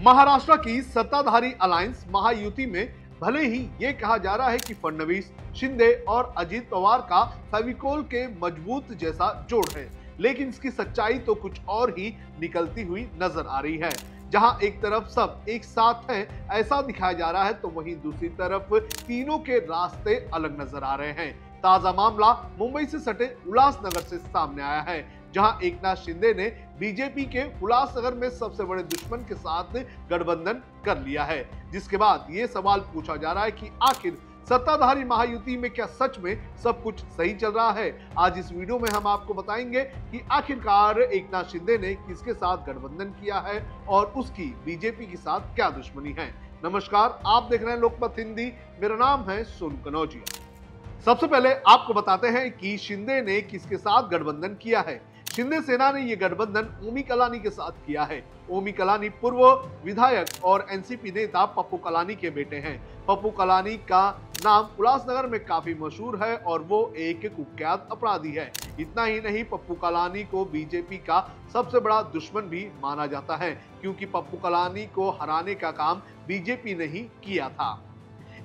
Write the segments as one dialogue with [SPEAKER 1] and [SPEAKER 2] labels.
[SPEAKER 1] महाराष्ट्र की सत्ताधारी अलायंस महायुति में भले ही ये कहा जा रहा है कि फडणवीस, शिंदे और अजित पवार का फेविकोल के मजबूत जैसा जोड़ है, लेकिन इसकी सच्चाई तो कुछ और ही निकलती हुई नजर आ रही है। जहां एक तरफ सब एक साथ हैं ऐसा दिखाया जा रहा है, तो वहीं दूसरी तरफ तीनों के रास्ते अलग नजर आ रहे हैं। ताजा मामला मुंबई से सटे उल्लासनगर से सामने आया है, जहां एकनाथ शिंदे ने बीजेपी के उल्लासनगर में सबसे बड़े दुश्मन के साथ गठबंधन कर लिया है। जिसके बाद ये सवाल पूछा जा रहा है कि आखिर सत्ताधारी महायुति में क्या सच में सब कुछ सही चल रहा है। आज इस वीडियो में हम आपको बताएंगे कि आखिरकार एकनाथ शिंदे ने किसके साथ गठबंधन किया है और उसकी बीजेपी के साथ क्या दुश्मनी है। नमस्कार, आप देख रहे हैं लोकमत हिंदी। मेरा नाम है सोनू कनौजिया। सबसे पहले आपको बताते हैं कि शिंदे ने किसके साथ गठबंधन किया है। शिंदे सेना ने यह गठबंधन ओमी कलानी के साथ किया है। ओमी कलानी पूर्व विधायक और एनसीपी नेता पप्पू कलानी के बेटे हैं। पप्पू कलानी का नाम उल्लासनगर में काफी मशहूर है और वो एक कुख्यात अपराधी है। इतना ही नहीं, पप्पू कलानी को बीजेपी का सबसे बड़ा दुश्मन भी माना जाता है, क्योंकि पप्पू कलानी को हराने का काम बीजेपी ने ही किया था।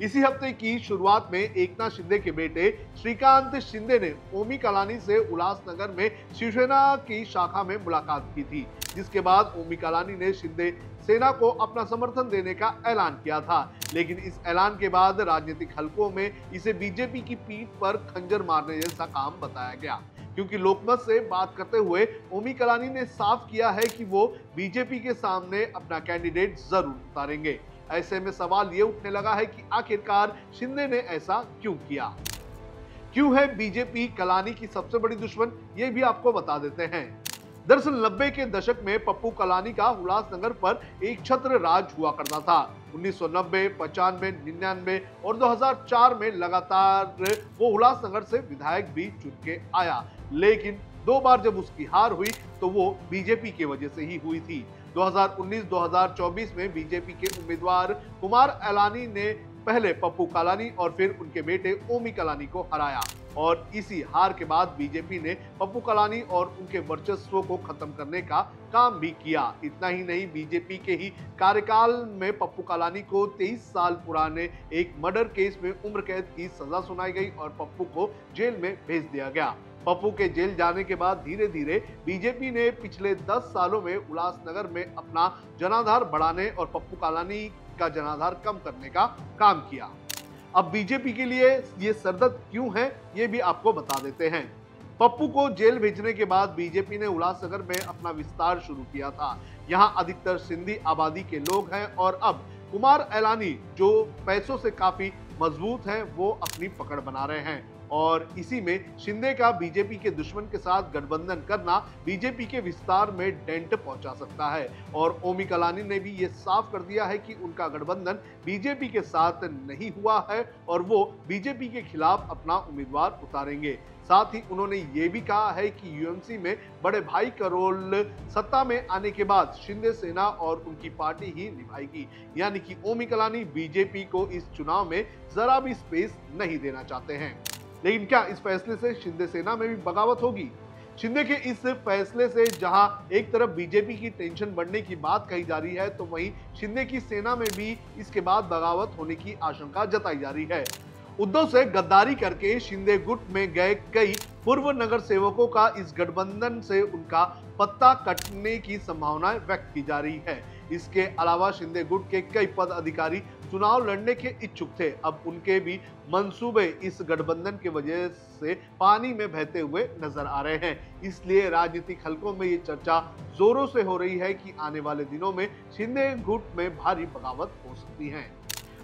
[SPEAKER 1] इसी हफ्ते की शुरुआत में एकनाथ शिंदे के बेटे श्रीकांत शिंदे ने ओमी कलानी से उल्लासनगर में शिवसेना की शाखा में मुलाकात की थी, जिसके बाद ओमी कलानी ने शिंदे सेना को अपना समर्थन देने का ऐलान किया था। लेकिन इस ऐलान के बाद राजनीतिक हलकों में इसे बीजेपी की पीठ पर खंजर मारने जैसा काम बताया गया, क्योंकि लोकमत से बात करते हुए ओमी कलानी ने साफ किया है कि वो बीजेपी के सामने अपना कैंडिडेट जरूर उतारेंगे। ऐसे में सवाल ये उठने लगा है कि आखिरकार शिंदे ने ऐसा क्यों किया। क्यों है बीजेपी कलानी की सबसे बड़ी दुश्मन, ये भी आपको बता देते हैं। दरअसल 90 के दशक में पप्पू कलानी का उल्लासनगर पर एक छत्र राज हुआ करता था। 1990, 95, 99 और 2004 में लगातार वो उल्लासनगर से विधायक भी चुन के आया, लेकिन 2 बार जब उसकी हार हुई तो वो बीजेपी की वजह से ही हुई थी। 2019-2024 में बीजेपी के उम्मीदवार कुमार एलानी ने पहले पप्पू कलानी और फिर उनके बेटे ओमी कलानी को हराया, और इसी हार के बाद बीजेपी ने पप्पू कलानी और उनके वर्चस्व को खत्म करने का काम भी किया। इतना ही नहीं, बीजेपी के ही कार्यकाल में पप्पू कलानी को 23 साल पुराने एक मर्डर केस में उम्र कैद की सजा सुनाई गई और पप्पू को जेल में भेज दिया गया। पप्पू के जेल जाने के बाद धीरे धीरे बीजेपी ने पिछले 10 सालों में उल्लासनगर में अपना जनाधार बढ़ाने और पप्पू कलानी का जनाधार कम करने का काम किया। अब बीजेपी के लिए ये सरदर्द क्यों है, ये भी आपको बता देते हैं। पप्पू को जेल भेजने के बाद बीजेपी ने उल्लासनगर में अपना विस्तार शुरू किया था। यहाँ अधिकतर सिंधी आबादी के लोग हैं और अब कुमार एलानी, जो पैसों से काफी मजबूत हैं, वो अपनी पकड़ बना रहे हैं। और इसी में शिंदे का बीजेपी के दुश्मन के साथ गठबंधन करना बीजेपी के विस्तार में डेंट पहुंचा सकता है। और ओमी कलानी ने भी ये साफ कर दिया है कि उनका गठबंधन बीजेपी के साथ नहीं हुआ है और वो बीजेपी के खिलाफ अपना उम्मीदवार उतारेंगे। साथ ही उन्होंने ये भी कहा है कि यूएमसी में बड़े भाई का रोल सत्ता में आने के बाद शिंदे सेना और उनकी पार्टी ही निभाएगी, यानी कि ओमी कलानी बीजेपी को इस चुनाव में जरा भी स्पेस नहीं देना चाहते हैं। लेकिन क्या इस फैसले से शिंदे सेना में भी बगावत होगी? शिंदे के इस फैसले से जहां एक तरफ बीजेपी की टेंशन बढ़ने की बात कही जा रही है, तो वहीं शिंदे की सेना में भी इसके बाद बगावत होने की आशंका जताई जा रही है। उद्धव से गद्दारी करके शिंदे गुट में गए कई पूर्व नगर सेवकों का इस गठबंधन से उनका पत्ता कटने की संभावना व्यक्त की जा रही है। इसके अलावा शिंदे गुट के कई पद अधिकारी चुनाव लड़ने के इच्छुक थे। अब उनके भी मंसूबे इस गठबंधन की वजह से पानी में बहते हुए नजर आ रहे हैं। इसलिए राजनीतिक हलकों में ये चर्चा जोरों से हो रही है कि आने वाले दिनों में शिंदे गुट में भारी बगावत हो सकती है।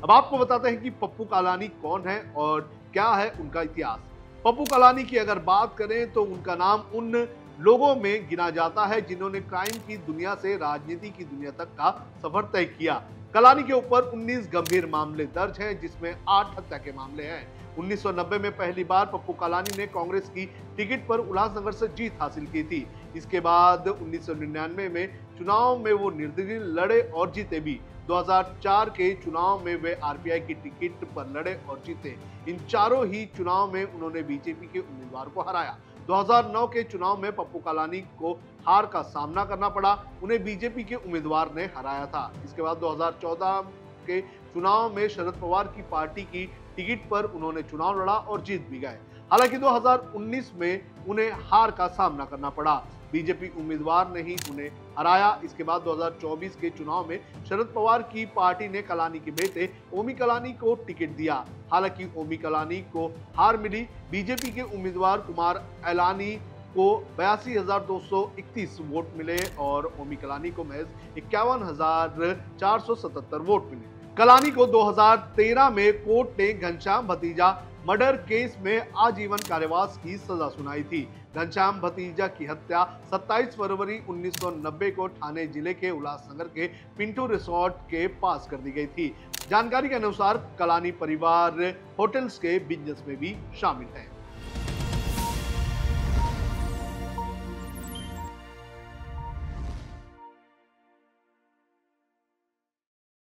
[SPEAKER 1] अब आपको बताते हैं कि पप्पू कलानी कौन है और क्या है उनका इतिहास। पप्पू कलानी की अगर बात करें तो उनका नाम उन लोगों में गिना जाता है जिन्होंने क्राइम की दुनिया से राजनीति की दुनिया तक का सफर तय किया। कलानी के ऊपर 19 गंभीर मामले दर्ज हैं, जिसमें 8 हत्या के मामले हैं। 1990 में पहली बार पप्पू कलानी ने कांग्रेस की टिकट पर उल्लासनगर से जीत हासिल की थी। इसके बाद 1999 में चुनाव में वो निर्दलीय लड़े और जीते भी। 2004 के चुनाव में वे आरपीआई की टिकट पर लड़े और जीते। इन चारों ही चुनाव में उन्होंने बीजेपी के उम्मीदवार को हराया। 2009 के चुनाव में पप्पू कलानी को हार का सामना करना पड़ा। उन्हें बीजेपी के उम्मीदवार ने हराया था। इसके बाद 2014 के चुनाव में शरद पवार की पार्टी की टिकट पर उन्होंने चुनाव लड़ा और जीत भी गए। हालांकि 2019 में उन्हें हार का सामना करना पड़ा। बीजेपी उम्मीदवार ने ही उन्हें हराया। इसके बाद 2024 के चुनाव में शरद पवार की पार्टी ने कलानी के बेटे ओमी कलानी को टिकट दिया। हालांकि ओमी कलानी को हार मिली। बीजेपी के उम्मीदवार कुमार एलानी को 82,231 वोट मिले और ओमी कलानी को महज 51,477 वोट मिले। कलानी को 2013 में कोर्ट ने घनश्याम भतीजा मर्डर केस में आजीवन कारावास की सजा सुनाई थी। घनश्याम भतीजा की हत्या 27 फरवरी 1990 को ठाणे जिले के उल्लासनगर के पिंटू रिसोर्ट के पास कर दी गई थी। जानकारी के अनुसार कलानी परिवार होटल्स के बिजनेस में भी शामिल है।